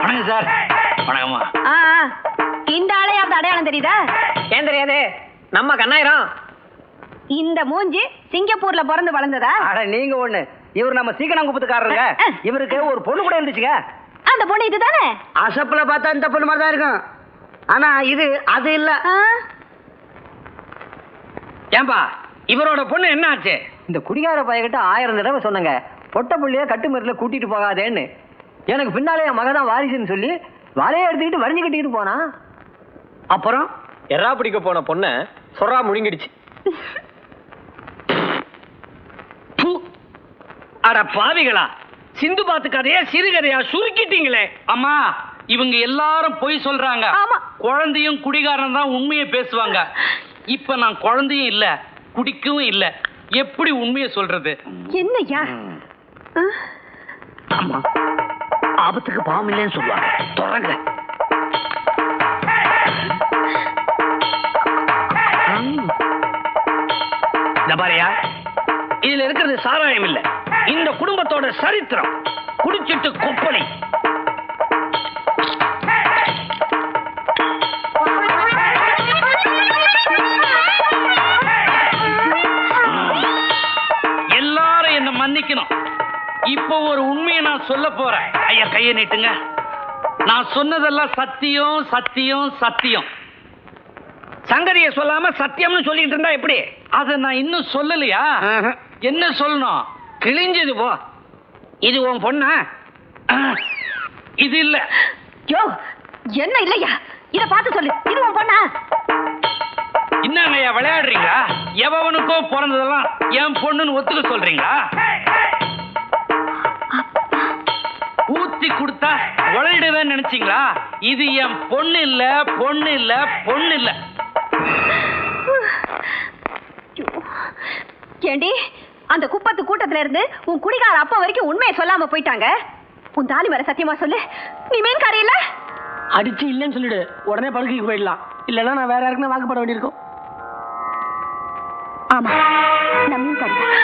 வணக்கம் சார். வணக்கம்மா. இந்த ஆளையாவது அடையாளம் தெரியுதா? ஏன் தெரியாது? நம்ம கண்ணாயிரம். இந்த மூஞ்சி சிங்கப்பூர்ல பிறந்து வளர்ந்ததா? அட நீங்க ஒண்ணு, இவர் நம்ம சீக்கிரங்குப்பத்துக்காரருங்க. இவருக்கு ஒரு பொண்ணு கூட இருந்துச்சுங்க. அந்த பொண்ணு இதுதானே? அசப்புல பார்த்தா இந்த பொண்ணு மாதிரி தான் இருக்கும். ஆனா இது அது இல்ல. ஏன்பா இவரோட பொண்ணு என்ன ஆச்சு? இந்த குடிகார பையகிட்ட 1000 தடவை சொன்னங்க, பொட்ட புள்ளைய கட்டுமரில கூட்டிட்டு போகாதேன்னு. எனக்கு பின்னாலே என் மகதான் வாரிசுன்னு சொல்லி வலையை எடுத்துக்கிட்டு வரிஞ்சு கட்டிக்கிட்டு போனா. அப்புறம் எறா பிடிக்க போன பொண்ண சொரா முழுங்கிடுச்சு. அட பாவிகளா, சிந்து பாத்து கதையா சிறுகதையா சுருக்கிட்டீங்களே. அம்மா இவங்க எல்லாரும் பொய் சொல்றாங்க. குழந்தையும் குடிகாரன் தான் உண்மையை பேசுவாங்க. இப்ப நான் குழந்தையும் இல்ல, குடிக்கவும் இல்ல, எப்படி உண்மையை சொல்றது? என்னய்யா? ஆமா, ஆபத்துக்கு பாவம் இல்லைன்னு சொல்லுவாங்க. தொடங்க. இந்த பாரியா, இதுல இருக்கிறது சாராயம் இல்ல, இந்த குடும்பத்தோட சரித்திரம். குடிச்சிட்டு கொப்பளி. எல்லாரும் என்ன மன்னிக்கணும். இப்போ ஒரு உண்மையை நான் சொல்ல போறேன். ஐயா கையை நீட்டுங்க. நான் சொன்னதெல்லாம் சத்தியம் சத்தியம் சத்தியம். சங்கதியை சொல்லாம சத்தியம்னு சொல்லிட்டு இருந்தா எப்படி? அத நான் இன்னும் சொல்லலையா? என்ன சொல்லணும்? கிழிஞ்சது போ. இது உன் பொண்ணா? இது இல்ல. யோ, என்ன இல்லையா? இத பார்த்து சொல்லு, இது உன் பொண்ணா? என்னங்க ஐயா விளையாடுறீங்களா? எவனுக்கோ பிறந்ததெல்லாம் என் பொண்ணுன்னு ஒத்துக்க சொல்றீங்களா? ஊத்தி கொடுத்தா உழையிடுவேன்னு நினைச்சீங்களா? இது என் பொண்ணு இல்ல, பொண்ணு இல்ல, பொண்ணு இல்ல. ஏண்டி, அந்த குப்பத்து கூட்டத்துல இருந்து உன் குடிகார அப்பா வரைக்கும் உண்மையை சொல்லாம போயிட்டாங்க. உன் தாலி மேல சத்தியமா சொல்லு, நீ மீன்காரி இல்ல? அடிச்சு இல்லன்னு சொல்லிடு, உடனே படுக்கைக்கு போயிடலாம். இல்லன்னா நான் வேற யாருக்குன்னா வாக்குப்பட வேண்டியிருக்கும். ஆமா, நான் மீன்காரி தான்.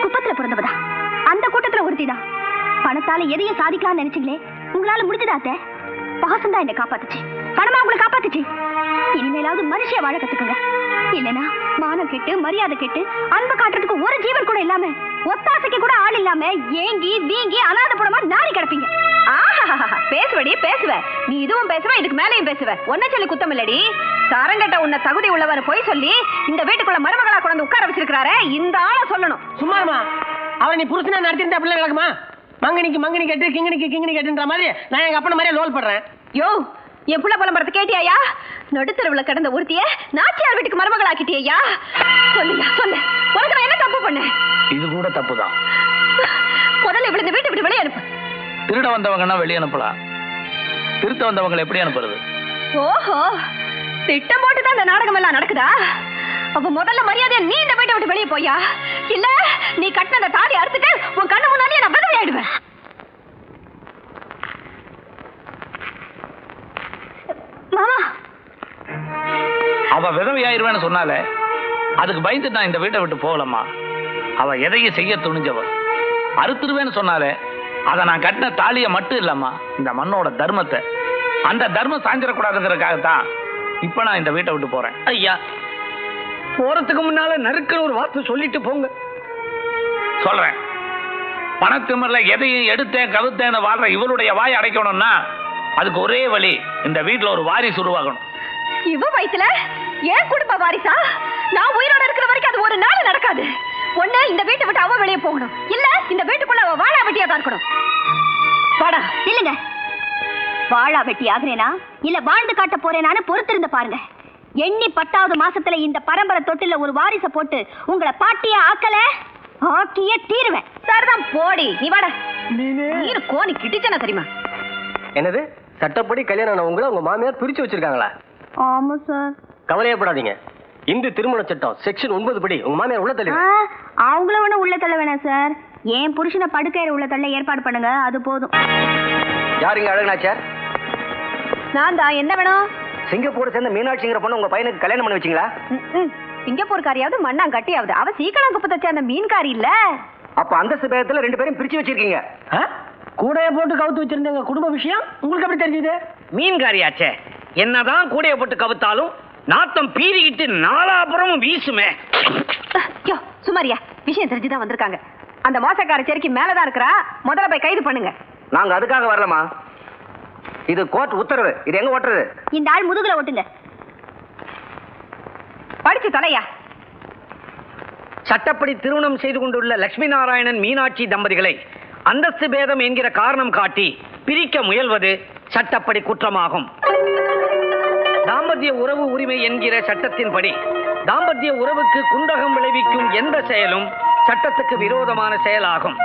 குப்பத்துல பிறந்தவதா. அந்த கூட்டத்துல ஒருத்திதான். பணத்தால எதையும் சாதிக்கலாம்னு நினைச்சீங்களே, உங்களால முடிஞ்சதாத்த. பாசம் தான் என்னை காப்பாத்துச்சு, பணமா உங்களை காப்பாத்துச்சு. இனிமேலாவது மனுஷிய வாழ கத்துக்குங்க. இல்லனா மானம் கெட்டு மரியாதை கெட்டு அன்பு காட்டுறதுக்கு ஒரு ஜீவன் கூட இல்லாம, ஒத்தாசைக்கு கூட ஆள் இல்லாம ஏங்கி வீங்கி அனாதபுரமா நாரி கிடப்பீங்க. பேசுவடி பேசுவ, நீ இதுவும் பேசுவ, இதுக்கு மேலையும் பேசுவ. ஒன்ன சொல்லி குத்தம் இல்லடி. தரங்கட்ட உன்ன தகுதி உள்ளவர் போய் சொல்லி இந்த வீட்டுக்குள்ள மருமகளா கொண்டு உட்கார வச்சிருக்காரு. இந்த ஆளை சொல்லணும். சும்மாருமா, அவரை நீ புருஷனா நடத்திருந்தா அப்படிலாம் நடக்குமா? மங்கனிக்கு மங்கனி கேட்டு கிங்கனிக்கு கிங்கனி கேட்டுன்ற மாதிரி நான் எங்க அப்பன மாதிரியே லோல் பண்றேன். யோ, என் புள்ள புலம்புறது கேட்டியாயா? நடுத்தரவுல கிடந்த ஒருத்திய நாச்சியார் வீட்டுக்கு மருமகளாக்கிட்டியா? சொல்லுயா சொல்லு, உனக்கு நான் என்ன தப்பு பண்ணேன்? இது கூட தப்புதான். முதல்ல இவளை இந்த வீட்டை விட்டு வெளியே அனுப்பு. திருட வந்தவங்கன்னா வெளியே அனுப்பலாம், திருத்த வந்தவங்களை எப்படி அனுப்புறது? ஓஹோ, திட்டம் போட்டுதான் இந்த நாடகம் எல்லாம் நடக்குதா? அப்ப முதல்ல மரியாதையா நீ இந்த வீட்டை விட்டு வெளியே போயா, இல்ல நீ கட்டின அந்த தாலி அறுத்துட்டு உன் கண்ணு முன்னாலே நான் விதவை ஆயிடுவேன். மாமா, அவ விதவை ஆயிருவேன்னு சொன்னாலே அதுக்கு பயந்து நான் இந்த வீட்டை விட்டு போகலம்மா. அவ எதையும் செய்ய துணிஞ்சவ. அறுத்துருவேன்னு சொன்னாலே அதை நான் கட்டின தாலியை மட்டும் இல்லம்மா, இந்த மண்ணோட தர்மத்தை, அந்த தர்மம் சாஞ்சிடக்கூடாதுங்கிறதுக்காகத்தான் இப்ப நான் இந்த வீட்டை விட்டு போறேன். ஐயா, போறதுக்கு முன்னால நறுக்குன்னு ஒரு வார்த்தை சொல்லிட்டு போங்க. சொல்றேன். பணத்திமிர்ல எதையும் எடுத்தேன் கவுத்தேன்னு வாழ்ற இவளுடைய வாய் அடைக்கணும்னா அதுக்கு ஒரே வழி, இந்த வீட்டுல ஒரு வாரிசு உருவாகணும். இவ வயித்துல ஏன் குடும்ப வாரிசா? நான் உயிரோட இருக்கிற வரைக்கும் அது ஒரு நாள் நடக்காது. ஒண்ணு இந்த வீட்டை விட்டு அவ வெளியே போகணும், இல்ல இந்த வீட்டுக்குள்ள அவ வாழா வெட்டியா தான் இருக்கணும். வாடா. இல்லங்க, வாழா வெட்டி ஆகுறேனா இல்ல வாழ்ந்து காட்ட போறேனான்னு பொறுத்திருந்து பாருங்க. எண்ணி 10வது மாசத்துல இந்த பரம்பரை தொட்டில ஒரு வாரிச போட்டு உங்களை பாட்டியா ஆக்கல, ஆக்கியே தீருவேன். சரிதான், போடி நீ. வாடா. நீர் கோணி கிட்டிச்சனா தெரியுமா? என்னது, சட்டப்படி கல்யாணம் உங்களை உங்க மாமியார் பிரிச்சு வச்சிருக்காங்களா? ஆமா சார். கவலையப்படாதீங்க, இந்து திருமண சட்டம் செக்ஷன் 9 படி உங்க மாமியார் உள்ள தள்ளி. அவங்கள ஒண்ணு உள்ள தள்ள வேணாம் சார், என் புருஷனை படுக்கையில உள்ள தள்ள ஏற்பாடு பண்ணுங்க, அது போதும். யாருங்க அழகுனாச்சார்? நான் தான். என்ன வேணும்? சிங்கப்பூர் சேர்ந்த மீனாட்சிங்கிற பொண்ணு உங்க பையனுக்கு கல்யாணம் பண்ணி வச்சீங்களா? சிங்கப்பூர்காரியாவது மண்ணாங்கட்டியாவது, அவ சீக்கிரம் குப்பத்தை சேர்ந்த மீன்காரி இல்ல. அப்ப அந்த பேரத்துல 2 பேரும் பிரிச்சு வச்சிருக்கீங்க. கூடைய போட்டு கவுத்து வச்சிருந்தேங்க குடும்ப விஷயம் உங்களுக்கு எப்படி தெரிஞ்சது? மீன்காரியாச்சே, என்னதான் கூடைய போட்டு கவுத்தாலும் நாத்தம் பீறிக்கிட்டு நாலாபுறமும் வீசுமே. யோ சுமாரியா, விஷயம் தெரிஞ்சுதான் வந்திருக்காங்க. அந்த மோசக்கார செருக்கி மேலதான் இருக்கிறா, முதல்ல போய் கைது பண்ணுங்க. நாங்க அதுக்காக வரலமா, இது கோர்ட் உத்தரவு. இது எங்க ஓட்டுறது? இந்த ஆள் முதுகுல ஓட்டுங்க. படிச்சு தொலையா. சட்டப்படி திருமணம் செய்து கொண்டுள்ள லட்சுமி நாராயணன் மீனாட்சி தம்பதிகளை அந்தஸ்து பேதம் என்கிற காரணம் காட்டி பிரிக்க முயல்வது சட்டப்படி குற்றமாகும். தாம்பத்திய உறவு உரிமை என்கிற சட்டத்தின்படி தாம்பத்திய உறவுக்கு குந்தகம் விளைவிக்கும் எந்த செயலும் சட்டத்துக்கு விரோதமான செயலாகும்.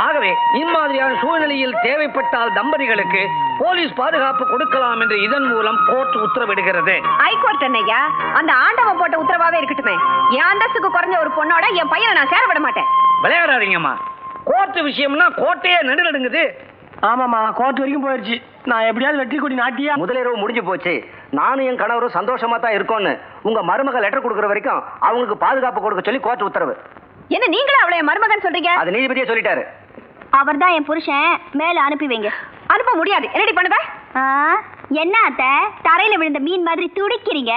ஆகவே இம்மாதிரியான சூழ்நிலையில் தேவைப்பட்டால் தம்பதிகளுக்கு போலீஸ் பாதுகாப்பு கொடுக்கலாம் என்று இதன் மூலம் கோர்ட் உத்தரவிடுகிறது. ஹைகோர்ட் என்னையா, அந்த ஆண்டவன் போட்ட உத்தரவாவே இருக்கட்டுமே. என் அந்தஸ்துக்கு குறைஞ்ச ஒரு பொண்ணோட என் பையனை நான் சேர விட மாட்டேன். விளையாடாதீங்கம்மா, கோர்ட் விஷயம்னா கோர்ட்டையே நடுநடுங்குது. ஆமாமா, கோர்ட் வரைக்கும் போயிடுச்சு. நான் எப்படியாவது வெற்றி கொடி நாட்டியா. முதலிரவு முடிஞ்சு போச்சு. நானும் என் கணவரும் சந்தோஷமா தான் இருக்கோன்னு உங்க மருமக லெட்டர் கொடுக்குற வரைக்கும் அவங்களுக்கு பாதுகாப்பு கொடுக்க சொல்லி கோர்ட் உத்தரவு. என்ன நீங்களும் அவளை என் மருமகன் சொல்றீங்க? அது நீதிபதியே சொல்லிட்டாரு. அவர்தான் என் புருஷன், மேல அனுப்பி வைங்க. அனுப்ப முடியாது. என்னடி பண்ணுவ? என்ன அத்தை, தரையில விழுந்த மீன் மாதிரி துடிக்கிறீங்க?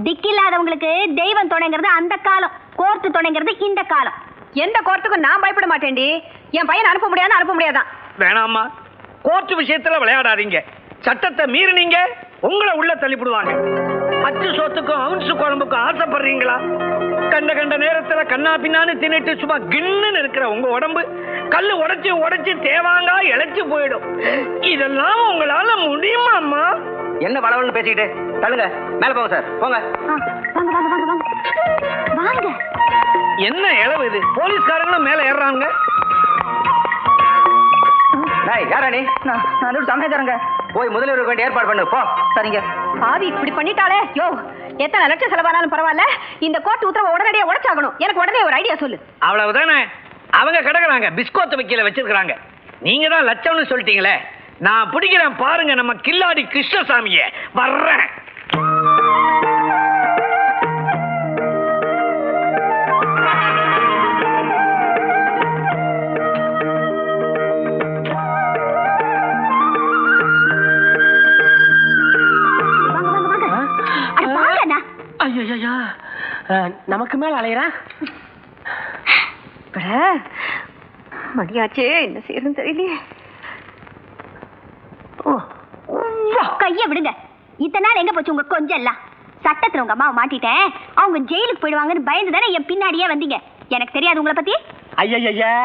திக்கில்லாதவங்களுக்கு தெய்வம் துணைங்கிறது அந்த காலம், கோர்ட்டு துணைங்கிறது இந்த காலம். எந்த கோர்ட்டுக்கும் நான் பயப்பட மாட்டேன்டி. என் பையன் அனுப்ப முடியாது, அனுப்ப முடியாதான். வேணாம்மா, கோர்ட் விஷயத்துல விளையாடாதீங்க. சட்டத்தை மீறினீங்க, உங்களை உள்ள தள்ளிவிடுவாங்க. அச்சு சோத்துக்கும் அவுன்சு குழம்புக்கும் ஆசைப்படுறீங்களா? கண்ட கண்ட நேரத்துல கண்ணா பின்னான்னு தின்னுட்டு சும்மா கிண்ணுன்னு இருக்கிற உங்க உடம்பு கல்லு உடைச்சு உடைச்சு தேவாங்கா இழைச்சு போயிடும். இதெல்லாம் உங்களால முடியுமா அம்மா? என்ன வளவன்னு பேசிக்கிட்டு தள்ளுங்க. மேல போங்க சார், போங்க. வாங்க வாங்க வாங்க வாங்க வாங்க. என்ன இளவு இது? போலீஸ்காரங்களும் மேல ஏறாங்க. யாரா நீ? நான் சமைக்கிறேங்க. போய் முதலிரவு வேண்டிய ஏற்பாடு பண்ணு போ. சரிங்க. பாவி இப்படி பண்ணிட்டாளே. யோ, எத்தனை லட்சம் செலவானாலும் பரவாயில்ல, இந்த கோர்ட் உத்தரவை உடனடியாக உடைச்சாகணும். எனக்கு உடனே ஒரு ஐடியா சொல்லு. அவ்வளவுதானே? அவங்க கிடக்குறாங்க, பிஸ்கோத்து வைக்கல வச்சிருக்காங்க. நீங்க தான் லட்சம்னு சொல்லிட்டீங்களே, நான் பிடிக்கிறேன் பாருங்க நம்ம கில்லாடி கிருஷ்ணசாமிய. வர்றேன். ஐயா, நமக்கு மேல அலையறா. மணியாச்சே, என்ன செய்யணும் தெரியலையே. கைய விடுங்க. இத்தனை நாள் எங்க போச்சு உங்க கொஞ்சம் எல்லாம்? சட்டத்துல உங்க அம்மாவை மாட்டிட்டேன், அவங்க ஜெயிலுக்கு போயிடுவாங்கன்னு பயந்து தானே என் பின்னாடியே வந்தீங்க. எனக்கு தெரியாது உங்களை பத்தி. ஐயா,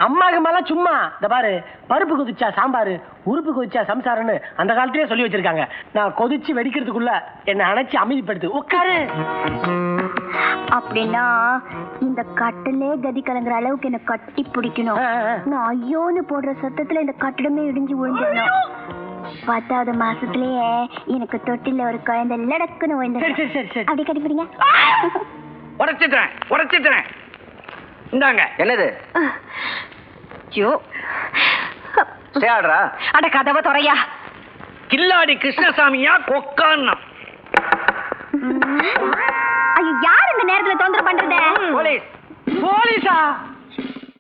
அம்மாக்கு மேல சும்மா இந்த பாரு, பருப்பு கொதிச்சா சாம்பாரு, உறுப்பு கொதிச்சா சம்சாரன்னு அந்த காலத்திலேயே சொல்லி வச்சிருக்காங்க. நான் கொதிச்சு வெடிக்கிறதுக்குள்ள என்ன அணைச்சு அமைதிப்படுத்து உட்காரு. அப்படின்னா இந்த கட்டிலே கதி கலங்குற அளவுக்கு என்ன கட்டி பிடிக்கணும். நான் ஐயோன்னு போடுற சத்தத்துல இந்த கட்டிடமே இடிஞ்சு விழுந்துடணும். 10வது மாசத்துலயே எனக்கு தொட்டில ஒரு குழந்தை லடக்குன்னு விழுந்து அப்படி கட்டிப்பிடிங்க. உடைச்சிட்டேன். இந்தாங்க. என்னது? சேடுறா? அட கதவை துறையா. கில்லாடி கிருஷ்ணசாமியா கொக்கான்னா? ஐயோ, யார் இந்த நேரத்துல தொந்தரவு பண்றது? போலீஸ். போலீஸா?